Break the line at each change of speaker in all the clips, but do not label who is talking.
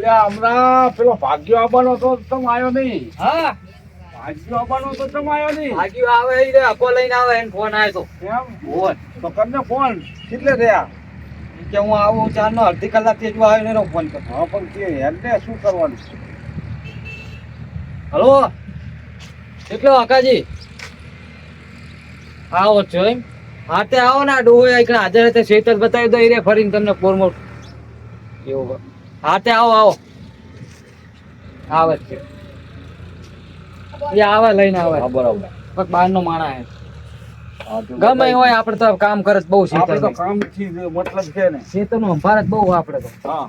હમણાં પેલો ભાગ્યો આવવાનો તો તમે આવ્યો નહીં.
હા
ભાગ્યો આવવાનો તો તમે આવ્યો નહીં.
ભાગ્યું આવે ઈ રે અપો લઈને આવે એને ફોન આવ્યો
એમ?
હોય
તો કરીને ફોન કેટલે રહ્યા?
કે હું આવું 4 નો અડધી કલાક થી જો આવ્યો ને ફોન કર.
હા પણ કે એને શું કરવાનું?
હલો કેટલો અકાજી આવો છો એમ? હા તે આવો ને આ ડોહો એક હાજર હતી શેતર બતાવી દો રે ફરીને તમને ફોર્મોટ એવું હા તે આવો આવો આવે છે એ આવે લઈને આવે.
હા બરાબર.
પણ બહાર નો માણા હે
હા, તો
ગમે એ હોય આપણે તો કામ કરે બહુ
આપણે તો
શેતર
કામથી મતલબ છે ને.
શેતર નું સંભાર જ બહુ આપણે તો
હા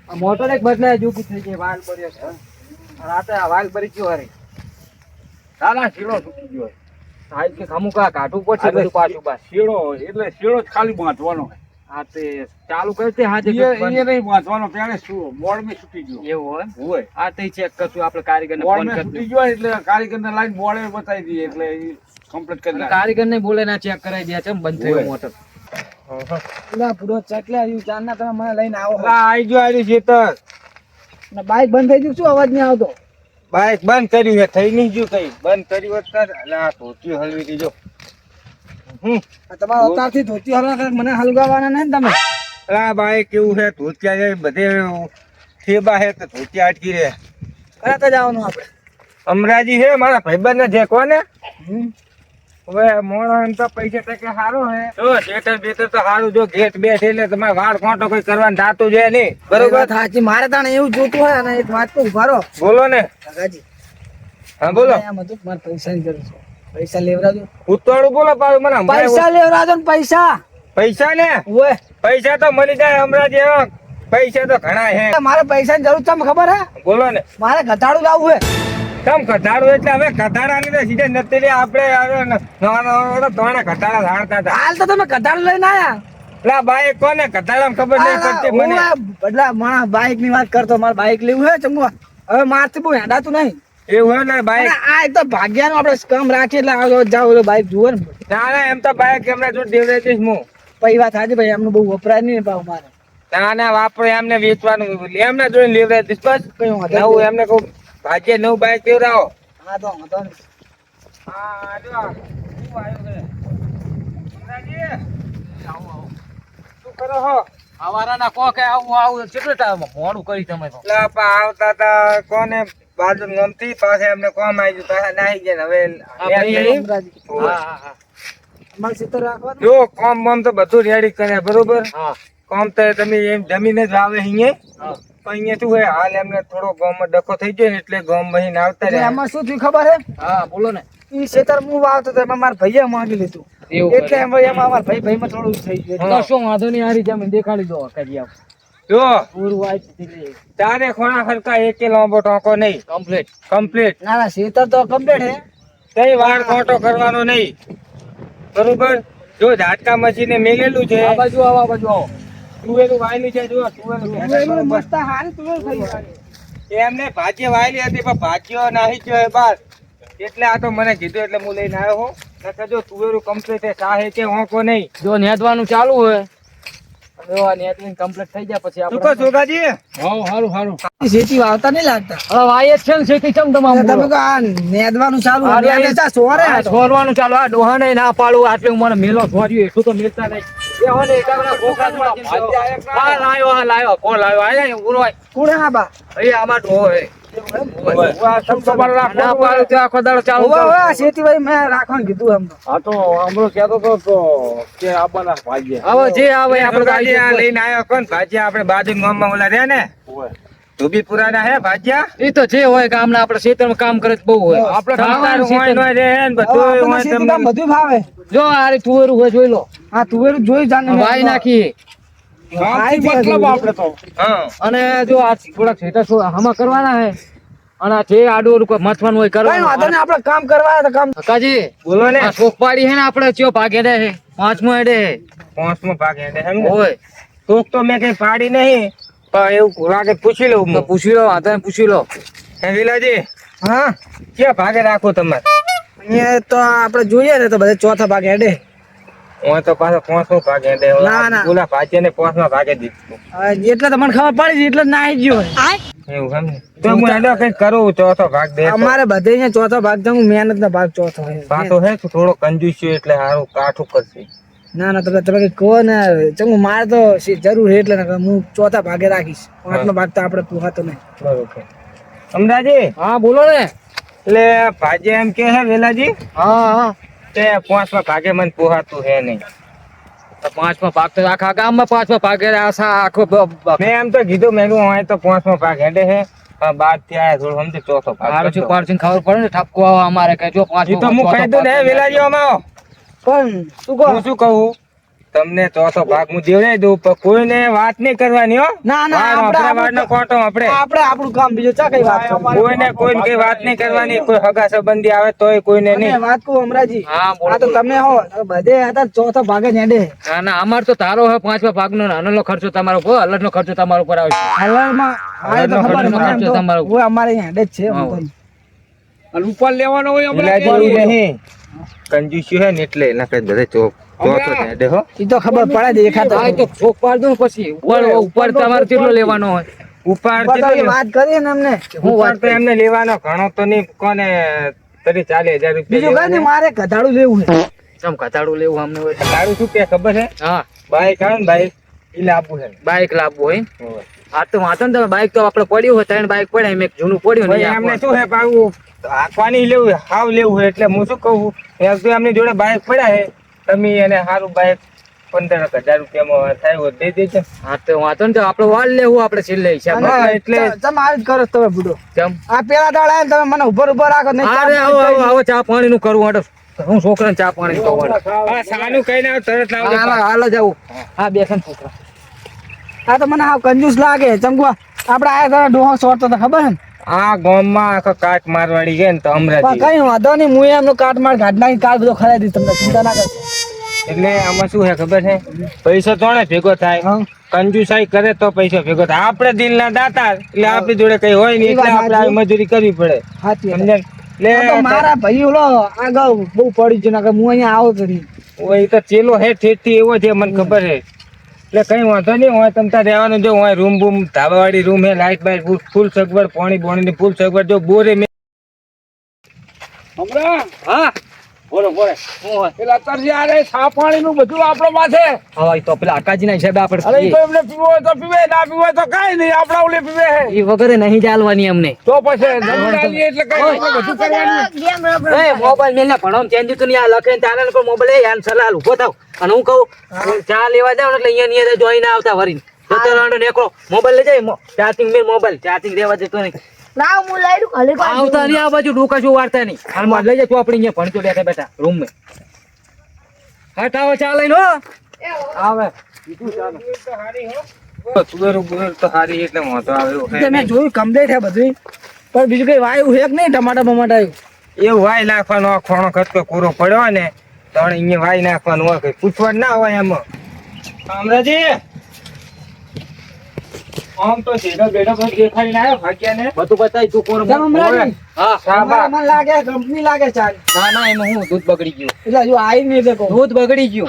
આ મોટર એક બદલાય જુકી થઈ જાય વાલ બર્યો છે રાતે આ વાલ બરી ગયો હરી
ના શીળો તૂટી ગયો.
સાહેબ કે અમુક આ કાઢવું પડશે
એટલે
બધું પાછું પાછું
શીળો એટલે શીળો જ ખાલી બાંધવાનો.
હા તે ચાલુ કરતે હાજે
એ નહીં બાંધવાનો ત્યારે શું બોર્ડ માં છૂટી ગયો.
એવું હોય
હોય
આ તે ચેક કરશું આપણે કારીગર ને
બોર્ડ
ફોન
માં
કરી
છૂટી ગયો એટલે કારીગર ને લાઈન બોર્ડે બતાવી દઈએ એટલે કમ્પ્લીટ કરી નાખે.
કારીગર ને બોલે ના ચેક કરાવી દે છે બંધ થયો
હોય.
મોટર
પેલા પૂરો ચકલે આવ્યું ચારના તમે મને લઈને આવો
આઈ ગયો શેતર.
ને બાઈક બંધ થઈ ગયું શું અવાજ નહીં આવતો
બાઈક બંધ કર્યું છે થઈ નહીં ગયું કઈ બંધ કર્યું હોત ને એટલે આ ધોતી હલવી દીધો.
આ તમારા અવતારથી ધોતી હલવા કરે મને હલગાવાના નહીં ને તમે
આ બાઈક એવું છે ધોતિયા છે બધે ઠેબા છે તો ધોતિયા અટકી રહે.
કયા જવાનું આપણે
અમરાજી છે મારા ભાઈબંધ ને જે કોને હવે મોણો એમ તો પૈસા ટકે સારો હે તો થિયેટર બેટર તો સારું જો ગેટ બેઠ એટલે તમારે વાળ કોંટો કોઈ કરવાનું થાતું છે નહીં.
બરોબર સાચી મારે તાણે એવું જોતું હોય અને એક વાત તો ઉભા રહો
બોલો ને.
કાકાજી
હા બોલો.
એમ હતું કે મારે પૈસાની જરૂર છે પૈસા લેવડાવજો
ઉતાળું બોલો પાછું મને સંભળાય.
પૈસા લેવડાવજો ને પૈસા
પૈસા ને
ઓય
પૈસા તો મળી જાય અમરાજી એવા પૈસા તો ઘણા હે.
મારે પૈસાની જરૂર છે ખબર હે
બોલો ને.
મારે ઘટાડું લાવવું હે
કેમ ઘટાડું એટલે હવે ઘટાડાની તો સીધે નથી લે આપણે ધોણે ઘટાડા ધાણતા હતા.
હાલ તો તમે ઘટાડું લઈને આયા
એટલે આ બાઈક કોને ઘટાડામાં ખબર નહીં પડતી મને.
બદલા મારા બાઈક ની વાત કરતો મારે બાઈક લેવું હે ચંગુ હવે મારથી બહુ હેડાતું નહીં
એવું હે ને બાઈક.
અને આ એક તો ભાગ્યાનું આપણે કમ રાખીએ એટલે આવો જાવ ઓલો બાઈક જુઓ ને
ના ના એમ તો બાઈક એમને જો દેવડે દઈશ હું.
પછી વાત સાચી ભાઈ એમનું બહુ વપરાય નહીં પાછું મારે
ના ના વાપરે એમને વેચવાનું એમને જોઈને લેવડાવી દઈશ બસ.
કઈ વાંધો
નવું એમને કહું ભાગ્ય નવું બાઈક લેવડાવો.
હા તો વાંધો નહીં.
હા જો શું આવ્યું છે અમરાજી? શું કરો હો?
આવારા ના કો કે આવું આવું કેટલો ટાઈમ મોડું કરી તમે તો
એટલે આપા આવતા તા કોને બાજુ ગમતી પાસે એમને કોમ આવી ગયું પાછા નાહી ગયા ને હવે
અમરાજી.
હા હા હા
અમારે સીતર રાખવાનું
જો કોમ બોમ તો બધું રેડી કરે બરોબર.
હા
કોમ તો તમે એમ જમીને જ આવે અહીંયા
હા
પણ અહીંયા શું હોય હાલ એમને થોડો ગામમાં ડખો થઈ ગયો ને એટલે ગામ બહીને આવતા
એટલે
રહ્યા.
એમાં શું થયું ખબર હે
હા બોલો ને
ઈ ખેતર હું વાવતો તો એમાં મારા ભાઈએ માંગી લીધું
એવું
એટલે એમાં અમારા ભાઈમાં થોડું થઈ ગયું
તો શું વાંધો નહીં આ રીતે અમે દેખાડી દો અકાજી આપ
જો
પૂરું વાય
તારે ખોણા ખરકા એકે લાંબો ટોકો નહીં
કમ્પ્લીટ
કમ્પ્લીટ.
ના ના ખેતર તો કમ્પ્લીટ હે
કઈ વાર ખોટો કરવાનો નહીં બરોબર. જો ઝાટકા મશીને મેલેલું છે
આ બાજુ આવો આ બાજુ આવો
તુવેરું વાયેલું છે જો તુવેરું
મસ્ત હારી તુવેર થઈ ગઈ.
એમને ભાજીએ વાયેલી હતી પણ ભાજીઓ નાહી ગયો બાર એટલે આ તો મને કીધું એટલે હું લઈને આવ્યો હું. નકર જો તુવેરું કમ્પ્લીટ છે સાહે કે હોંકો નહીં.
જો નેદવાનું ચાલુ હોય જો આ નેદling કમ્પ્લીટ થઈ જાય પછી
શું કહો
આપણે
છોકરાજી?
હારું હારું હારું
શેતી વાવતા નહીં લાગતા
હવે વાય જ છે ને શેતી ચમ તમામ
તમે કહો આ નેદવાનું ચાલુ
આ
નેદે
નહીં.
ચા સોરે આ તો.
છોરવાનું ચાલુ આ ડોહાને ના પાડું આટલે મને મેલો છોર્યું એટલું તો મેલતા નહીં એ હોને એકાબરા ભોખા થોડા હા લાયો કોણ લાયો આયા ઉરવાય
કોણે આ બા
એ આમાં ડોહો હે
આ શબ્દ પર રાખો.
ના પાડું તો આખો દાડો ચાલુ
ઓવા ઓવા આ શેતી ભાઈ મેં રાખવાનું કીધું એમ તો.
હા તો હમણાં કહેતો હતો તો કે આબાના ભાગ્ય
હવે જે આવે આપણે
છોકરાજી આ લઈને આવ્યો કોણ ભાજ્યા આપણે બાજુ ગામમાં ઓલા રહ્યા ને ધોબીપુરાના હે ભાજ્યા.
એ તો જે હોય ગામના આપણે ખેતરમાં કામ કરે તો બહુ હોય આપણે
તમારું હોય નો રહે ને
હવે
બધું
આપણને
હોય
શેતી કામ
તમને.
બધું ભાવે
જો આ રે તુવેરું હોય જોઈ લો
આ તુવેર જોઈ જાને
વાઈ નાખી
ગામથી મતલબ આપણે તો. હા
અને જો આ થોડાક છેટા આમાં કરવાના હે અને આ જે આડું મથવાનું હોય
કઈ વાંધો
કરવાનું
નહીં આપણે કામ કરવા તો કામ
કાકાજી
બોલો ને.
આ શોખપાડી હે ને આપણે ચિયો ભાગે દે હે પાંચમો હેડે હે
પાંચમો ભાગ એને એમ ને?
હોય
કોક તો મેં કઈ પાડી નહીં પણ એવું લાગે પૂછી લઉં
તો
હું.
પૂછી લો આધાર પૂછી લો
હે વિલાજી
હા
ક્યાં ભાગે રાખો તમારે?
અહીંયા તો આપણે જોઈએ ને તો બધા ચોથા ભાગે હેડે
હું તો પાછો 5 ભાગે દે
ના, ના.
ઓલા ભાજ્યાને 5 ભાગે દીધું
એટલે તમને ખબર પડી છે એટલે જ ના આવી ગયો
એવું એમ ને તો હું એનો કઈ કરું ચોથો ભાગ દે
અમારે બધે અહીંયા ચોથો ભાગ છે હું મહેનત નો ભાગ ચોથો છે.
પાછો હે તું થોડો કંજૂસ છે એટલે સારું કાઠું કરશે
ના ના તમે કઈ કહો ને ચંગુ મારે તો જરૂર છે એટલે ને હું ચોથા ભાગે રાખીશ પાંચનો ભાગ તો આપણે પૂહાતો નહીં.
બરોબર અમરાજી
હા બોલો ને.
એટલે ભાજે એમ કે હે વેલાજી
હા હા
તે 5 ભાગે મને પોહાતું હે નહીં.
તો 5માં ભાગ તો આખા ગામમાં 5માં ભાગે આશા આખો
મેં એમ તો કીધું મેં કીધું હોય તો 5 ભાગ હેડે હે પણ બાદ થી આયા થોડું સમજે ચોથો ભાગ
મારું
કરજો.
શું પાડશે ખબર પડે ને ઠપકો આવે અમારે કે જો
ઈ તો હું કહી દઉં ને વેલાજી આમાં આવો.
પણ શું કહો
હું શું કહું તમને ચોથો ભાગ હું દેવડાવી દઉં પણ કોઈને વાત નહીં કરવાની હો.
ના ના
આપણા વાળનો કોટો આપણે
આપણે આપણું કામ બીજું ચા કઈ વાત કરો?
કોઈને કોઈને કઈ વાત નહીં કરવાની કોઈ હગા સંબંધી આવે તોય કોઈને
અને
નહીં.
વાત કહું અમરાજી
હા બોલો
આ તો તમે હો બધે હતા ચોથો ભાગે જ હેડે
ના ના અમાર તો તારો હે 5માં ભાગનો નાનો ખર્ચો તમારો પર અલગનો ખર્ચો તમારો પર આવશે.
હાલમાં આ તો ખબર
ખર્ચો
મને એમ તો
તમારો.
હું અમારે અહીંયા હેડે જ છે
હા.
હું તો.
અને ઉપર લેવાનો હોય
વેલાજી ઈ નહીં કંજૂસ્યું હે ને એટલે એના કઈ બધે ચોથો હેડે હો.
ઈ તો ખબર પડે દેખાતો
આ તો છોક પાડ દઉં પછી ઉપર તમારે કેટલો લેવાનો હોય.
ઉપાડ
ઉપર તો
કેટલો
વાત કરીએ ને અમને
હું
ઉપાડ
વાત
તો એમને લેવાનો ઘણો તો નહીં કોને 40,000 રૂપિયા
બીજું કઈ નહીં મારે કધાડું લેવું છે
ચમ કતાડું લેવું અમને હોય.
તારું શું કે ખબર છે
હા
બાઈક આવે ને બાઈક ઈ લાવવું છે
બાઈક લાવવું હોય. આ તો વાંધો ને તમે બાઈક તો આપણે પડ્યું હોય 3 બાઈક પડ્યા એમ એક જૂનું પડ્યું ને
ભાઈ
એ
એમને
આપવાનું.
શું હે પાછું હાંકવાની લેવું હાવ લેવું હોય એટલે હું શું કહું એક તો એમની જોડે બાઈક પડ્યા છે તમે એને સારું બાઈક 15,000 રૂપિયામાં થાય હોય દઈ દેજો.
હા તો વાંધો ને તો આપણે વાળ લેવું આપણે છેલ્લે હિસાબ.
હા, એટલે
તમે આવી જ કરો છો તમે બુડો
ચમ
આ પેલા દાડા આયા ને તમે મને ઉભર ઉભર રાખો નહીં
અરે આવો આવો આવો ચા પાણી નું કરવું હાડો. હું છોકરાને ચા પાણી નું કહું.
હા, સાનું કહીને આવ તરત લાવજો.
હાલ જ આવું. હા બેસન છોકરા.
આ તો મને હાવ કંજૂસ લાગે ચમકવા આપણે આયા તારા ડોહો સોરતો તો ખબર છે ને
આ ગામમાં આખો કાટ મારવાડી છે ને તો
પણ
અમરાજી
કઈ વાંધો નહીં હું એમનો કાટ માર ઘાટ નાખી કાલ બધો ખરાઈ દઈશ તમને ચિંતા ના કરશો
એટલે આમાં શું છે ખબર છે પૈસો તો ને ભેગો થાય
હા.
કંજુસાઈ કરે તો પૈસો ભેગો થાય આપણે દિલના દાતાર એટલે આપણી જોડે કઈ હોય નહીં એટલે આપણે આવી મજૂરી કરવી પડે
હાચી વાત.
સમજ્યા ને?
આ તો
એટલે
મારા ભાઈ ઓલો આગળ બહુ પડી છે નકર હું અહીંયા આવો કરી
ઓય તો ચેલો હે ઠેઠથી એવો છે મને ખબર છે એટલે કઈ વાંધો નહીં હોય તમ તાર રહેવાનું જો હોય રૂમ બૂમ ધાબાવાળી રૂમ હે લાઈટ બાઈટ ફૂલ સગવડ પાણી બોણીની ફૂલ સગવડ જો બોરે મેં
હા બોલો બોલે શું હોય
પેલા તરિયારે સા પાણીનું બધું આપણા પાસે.
હવે તો પેલા આકાજીના હિસાબે
અરે ઈ
આપણે
તો એમને પીવો હોય તો પીવે, ના પીવો હોય તો કાંઈ નહીં, આપણા ઓલે પીવે હે.
એ વગરે નહીં ચાલવાની અમને.
તો પછી જમીન આલીએ એટલે કાંઈ આપણે બધું કરવાનું.
એ મોબાઈલ મેલને ભણવામાં ચેન્જ તો નહીં આ લખે ને તારે પણ મોબાઈલ એ યાન સલાહ ઊભો થાવ અને હું કહું ચા લેવા જાવ ને એટલે અહીંયા જોઈને આવતા વરી જતો રાંડો નેકળો મોબાઈલ લઈ જાય ચાર્જિંગ મેં મોબાઈલ ચાર્જિંગ દેવા દેતો નહીં
લાવ હું લઈ લઉં ખાલી
આવતા નહીં આ બાજુ ડોકા શું વાળતા નહીં હાલમાં લઈ જાય તું આપણે અહીંયા ભણતો બેઠા બેઠા રૂમ માં હટાવો ચા લઈને હો આવે
તુવેર બુવેર તો હારી એટલે વાંધો આવે એવું હે
મેં જોયું કમ્પ્લીટ છે બધું પણ બીજું કઈ વાયુ છે કે નહીં ટમાટા બમાટા આવ્યું
એવું વાય નાખવાનો આ ખોણો ખતકો પૂરો પડ્યો ને તો અહીંયા વાય નાખવાનું હોય કઈ પૂછવાનું ના હોય એમાં અમરાજી આમ તો સીધો બેઠો બધું દેખાડીને આવ્યો ભાગ્યાને
બધું બતાય તું કોણ
કેમ અમરાજી?
હા
શાબાશ.
મને લાગે કંપની લાગે ચાલ
ના ના એમાં હું દૂધ બગડી ગયું
એટલે હજુ આવી નહીં એટલે કહું
દૂધ બગડી ગયું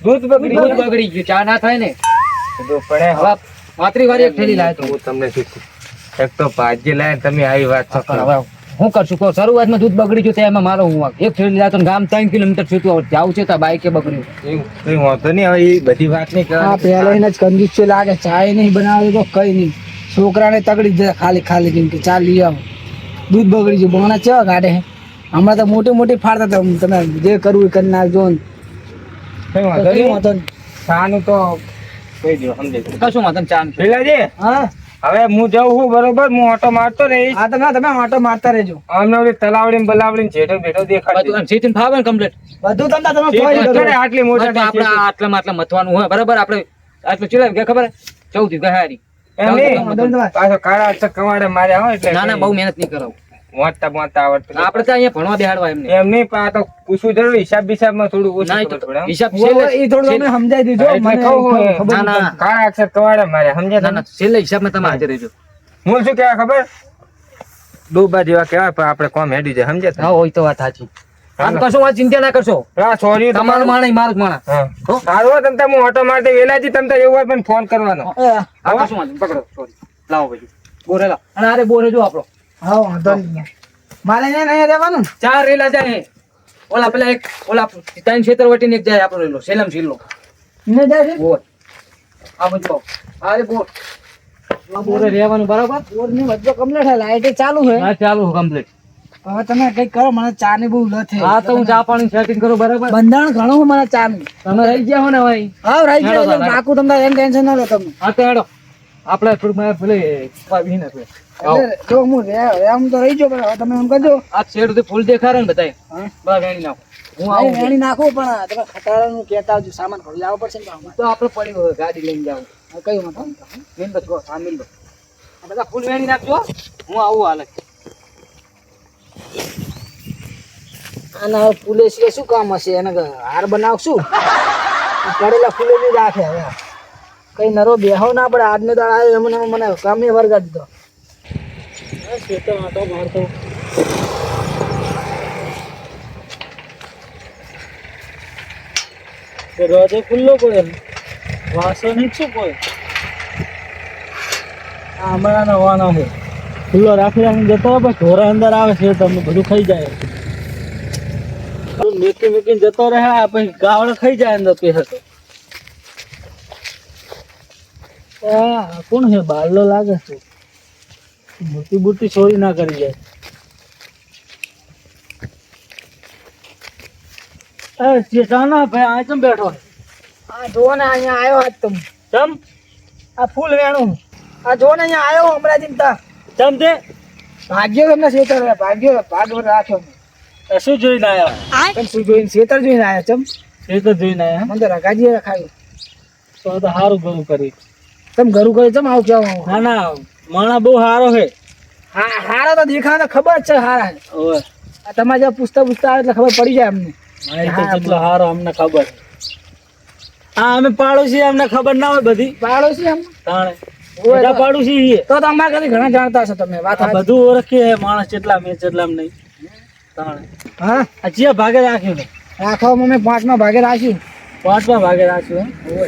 દૂધ બગડી
દૂધ બગડી ગયું ચા ના થાય ને
ગયું પડે
હવે પાત્રી વાળી એક થેલી લાવ્યો
હું તમને શીખું એક તો ભાગ્ય લાય તમે આવી વાત
તો
કરો
હવે હું કરશું કહો શરૂઆતમાં દૂધ બગડી ગયું તેમાં મારો હું વાંક. એક થેલી લાવ્યો તો ગામ 3 કિલોમીટર છૂટું જાવું છે તો બાઈકે બગડ્યું
એવું કઈ વાંધો નહીં હવે એ બધી વાત નહીં
હા
કરવાની
પહેલા જ કંજૂસ છે લાગે ચાય નહીં બનાવે તો કઈ નહીં છોકરાને તગડી જાય ખાલી ખાલી કેમ કે ચા લઈ આવો દૂધ બગડી ગયું બહણા ચેવા કાઢે છે હમણાં તો મોટી મોટી ફાડતા હતા તમે જે કરવું એ કરી નાખજો ને.
કઈ વાંધો
કઈ
નહીં
વાંધો નહીં.
શાનું તો કહી દો સમજી ગયો.
કશું વાંધો ચા
ભીલાજી
હા
હવે હું જાઉં છું બરોબર હું ઓટો મારતો રહીશ
હા તમે આટો મારતા રહેજો
અમને ઓલી તલાવડી બલાવડી જેઠો બેઠો દેખાડી
બધું સીધું ફાવે ને કમ્પ્લીટ
બધું તમને તમે
ચેક
ખોઈ
કરે
દો.
આટલી મોટા
આપણે આટલામાં આટલા મથવાનું હોય બરાબર આપણે આટલું ચીલાવ કે ખબર 14 ગહારી
એમ નહીં
વાંધો નહીં.
પાછો કાળા અક્ષર કવાડે માર્યા હોય એટલે
ના ના બહુ મહેનત નહીં કરાવું
વાંચતા વાંચતા આવડતું નથી.
આપણે તો અહીંયા ભણવા બેહાડવા એમને
એમ નહીં પણ આ તો પૂછવું જરૂર હિસાબ બિસાબમાં થોડું ઓછું
ના એ
ખબર
તો
પડે એમ.
હિસાબ
હવે એ થોડું તમે સમજાઈ દીધો
એટલે
મને
કહું
ખબર
ના, ના.
નથી.
કાળા અક્ષર કવાડે માર્યા સમજ્યા
ના
તમે?
ના છેલ્લે હિસાબમાં તમે હાજર રહેજો
હું શું કહેવાય ખબર ડૂબા જેવા કહેવાય પણ આપણે કોમ હેડી જાય સમજ્યા તમે?
હા હોય તો વાત સાચી આમ કશો વાત ચિંતા ના કરશો.
હા સોરી
તમારું માણસ મારું માણસ.
હા
હો?
સારું તમ તાર હું ઓટો માટે વેલાજી તમ તાર એવું હોય પણ ફોન કરવાનો
આ કશું વાંધો નહીં. પકડો સોરી લાવો ભાઈ બોરે લાવો. અને અરે બોરે જો આપણો
હા વાંધો નહીં. મારે અહીંયા રહેવાનું ને?
4 રેલા જાય. ઓલા પેલા એક ઓલા 3 ક્ષેત્ર વટીને એક જાય આપણો રેલો સેલમ જિલ્લો.
ને જાય છે?
બોર આ બધું અરે બોર આ બોરે રહેવાનું બરાબર.
બોરની બધો કમ્પ્લીટ છે, લાઈટ ચાલુ છે.
હા ચાલુ કમ્પ્લીટ.
હવે તમે કઈક કરો, મને ચા ની બહુ લત છે.
હા તો હું ચા પાણી સેટિંગ કરું બરાબર.
બંધારણ ઘણું છે મને ચા નું.
તમે રહી ગયા હો ને ભાઈ.
હા રહી
હેડો
ગયો
તાર,
કાકુ, તમને એમ ટેન્શન ના લો તમે.
હા તો હેડો આપણે થોડું મેં પેલી વિહીને પેલી.
એટલે જો હું આમ તો રહી ગયો, પણ હવે તમે એમ કરજો.
આ શેડ થી ફૂલ દેખાડે ને બધાય.
હા.
બસ વેણી નાખો. હું
હા,
આવું
વેણી નાખો, પણ તમે ખટારાનું કહેતા આવજો, સામાન ભરી લાવવો પડશે ને ગામમાં.
તો આપણે પડી હોય ગાડી લઈને જાવ.
હા, કયું વાંધો નહીં.
મેન બસ ગો સામેલ લો. આ બધા ફૂલ વેણી નાખજો. હું આવું હાલે.
આના ફૂલે સિવાય શું કામ હશે? એને હાર બનાવશું, પડેલા ફૂલે જ રાખે. હવે કઈ નરો બેહો ના પડે. આજને દાડ આવ્યો એમને મને કામે વર્ગા દીધો.
દરવાજો ખુલ્લો પડે. વાસો નહીં શું કોઈ. આ હમણાં નવાનો છે. ખુલ્લો રાખી જતો બસ ઢોરા અંદર આવે છે તમને બધું ખાઈ જાય. મેકી મેકીને જતો રહે પછી ગાવડે ખાઈ જાય અંદર પેહે તો. કોણ છે? બારલો લાગે છે. મોટી બુટી ચોરી ના કરી જાય. ચેતાના ભાઈ આ ચમ બેઠો?
આ જો ને અહીંયા આવ્યો આજ તમે.
ચમ
આ ફૂલ વેણું. આ જો ને અહીંયા આવ્યો હમણાં ચિંતા.
ચમ તે
ભાગ્યો તમને શેતર ભાગ્યો ભાગ રાખ્યો.
શું જોઈને આવ્યા?
તમે શું જોઈને શેતર જોઈને આવ્યા? ચમ
એ તો જોઈને આવ્યા.
મને તો રગાજીએ રખાયું.
તો સારું ઘણું કરી.
તમે ઘરું કરી ચમ આવું કેવું?
ના ના માણા બહુ સારો છે.
હા, હારા તો દેખાવા ખબર જ છે હારા છે.
ઓય
આ તમારે જ્યાં પૂછતા પૂછતા આવે એટલે ખબર પડી જાય અમને.
મારી તો કેટલો સારો અમને ખબર. હા અમે પાડોશી અમને ખબર ના હોય બધી.
પાડોશી એમ
તાણે બધા પાડોશી છીએ.
તો અમારા ઘરે ઘણા જાણતા હશો તમે. વાત
આ બધું ઓળખીએ માણસ કેટલા મેં કેટલા નહીં. તાણે
હા,
આ ચિયા ભાગે રાખ્યું ને?
રાખવામાં મેં 5મા ભાગે રાખ્યું.
5મા ભાગે રાખ્યું હે?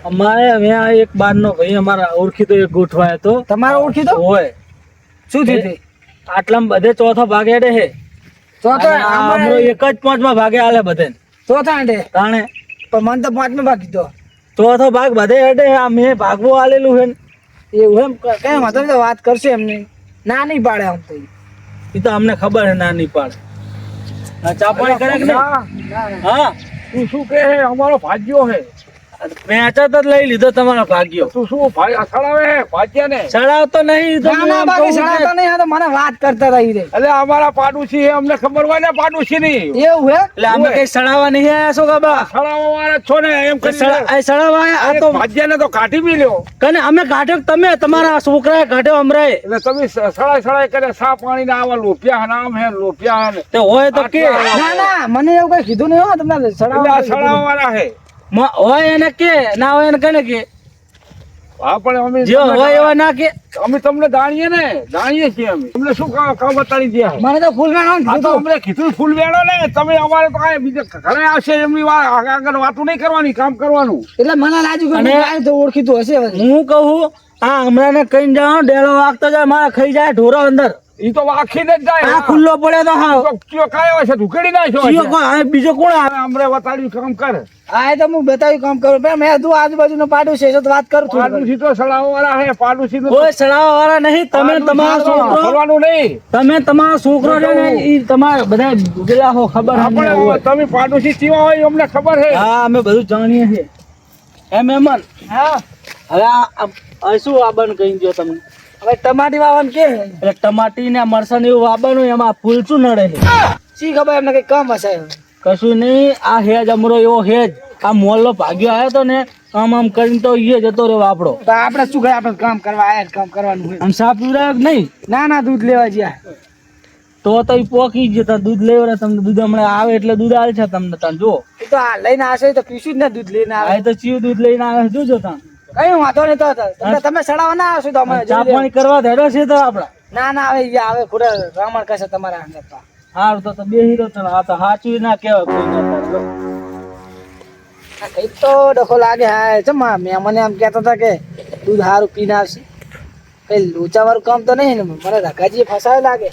અમારે હવે આ એક બારનો ભાઈ અમારા ઓળખીતો એક ગોઠવાયો તો.
તમારો ઓળખીતો
હોય
શું થયું તે?
આટલામાં બધે ચોથો ભાગે અડે છે.
ચોથો
અને આ હમણાં એક જ 5મા ભાગે આલે બધે.
ચોથા આંડે.
તાણે
પણ મને તો 5મા ભાગ કીધો.
ચોથો ભાગ બધે અડે. આ મેં ભાગવું આલેલું છે ને.
એવું એમ? કઈ વાંધો નહીં, તો વાત કરશે એમને. ના નહીં પાડે આમ તો.
એ તો અમને ખબર છે ના નહીં પાડે. આ ચા પાણી કરે કે નહીં? હા
તું શું કહે અમારો ભાગ્યો હે
મેં અચાત જ લઈ લીધો તમારો ભાગ્યો.
તું શું ભાઈ અથડાવે હે ભાગ્યા ને
સડાવતો નહીં તો
ના,
હું
ના,
એમ
બાકી
કહું છું
સડાવતા નહીં. આ તો મને વાત કરતા રહી રે.
એટલે અમારા પાડોશી હે અમને ખબર હોય ને પાડોશી ની
એવું હે?
એટલે અમે કઈ સડાવવા નહીં આયા છો કાબા?
અથડાવા વાળા છો ને એમ કરી
સડાવવા આયા? આ તો
ભાગ્યા ને તો કાઢી બી લ્યો
કને અમે કાઢ્યો કે તમે તમારા છોકરાએ કાઢ્યો અમરાએ?
એટલે તમે સળાઈ કરે સા પાણી ના આવા લોપિયા નામ હે લોપિયા ને
તે હોય તો કે
ના ના, મને એવું કઈ કીધું નહીં હો તમને.
એટલે આ
સડાવવા
સળાવા વાળા હે
હોય એને કે ના હોય એને કને કે
હા પણ અમે
જે હોય એવા ના કે.
અમે તમને જાણીએ છીએ અમે તમને શું કામ બતાડી દે
મને તો ફૂલ વેણવાનું
આ તો
કીધું.
અમને કીધું ફૂલ વેણો ને તમે અમારે તો કાંઈ બીજે ઘરે આવશે એમની આગળ વાતો નહીં કરવાની કામ કરવાનું
એટલે મને લાગ્યું કે
અને-
હું કાંઈ તો ઓળખીતું હશે હવે.
હું કહું આ હમણાં કઈ જાઓ ડેલો વાગતો જાય મારા ખાઈ જાય ઢોરો અંદર.
ઈ તો વાખીને જ જાય
આ ખુલ્લો પડ્યો તો હા
તો કયો કાયો છે ધુકેડી નાખ્યો
ચિયો
છે.
કોઈ આ બીજો કોણ આવે?
અમને વતાડ્યું કામ કર
હા, એ તો હું બતાવ્યું કામ કરું. પણ મેં તું આજુબાજુનો પાડું છે તો વાત કરું છું.
પાડોશી તો સડાવવા વાળા હે પાડોશી
કોઈ સડાવવા વાળા નહીં. તમે તમારો છોકરો
ફરવાનું નહીં
તમે તમારો છોકરો છે ને ઈ તમારા બધા ભૂગેલા હો ખબર અમને
આપણે
હોય.
તમે પાડોશી કેવા હોય અમને ખબર હે
હા અમે બધું જાણીએ છીએ. એમ એમન
હા,
હવે આ શું વાબન કહી દો તમને?
હવે ટમાટી વાવવાનું કે
એટલે ટમાટી ને મરસા ને એવું વાબવાનું એમાં ફૂલ શું નડે છે?
શી ખબર એમને કઈ કામ હશે.
કશું નહીં. આ હેજ અમરો એવો હેજ આ મોલ્લો ભાગ્યો આવ્યો તો ને આમ આમ કરીને તો ઈ જતો રહ્યો વાપડો.
તો આપણે શું કરે? આપણે કામ કરવા આયા, કામ કરવાનું હોય.
આમ સાપ પીવડાયો કે નહીં?
ના ના, દૂધ લેવા જ્યાં.
તો ઈ પોકી જતા દૂધ લેવડે તમને. દૂધ હમણાં આવે એટલે દૂધ આલ છે તમને. તાન જો
એ તો આ લઈને આવશે તો પીશું જ ને, દૂધ લઈને આવે.
આ તો ચિયું દૂધ લઈને આવે છે, જોજો તાન.
કઈ વાંધો નહીં. તો તમે સડાવવા ના આવશો તો અમે
ચા પાણી કરવા ધેડો છે તો આપડા.
ના ના, આવે ઈ આવે ખોડા રામણ કહેશે તમારા અંદર. હારું તો બેહી રહ્યો તને આ તો સાચું ના કહેવાય કોઈ કઈ તો ડખો લાગે હા ચમા મેં મને આમ કહેતા હતા કે દૂધ સારું પીને આવશે કઈ લોચા વાળું કામ તો નહીં ને મને રકાજી ફસાય લાગે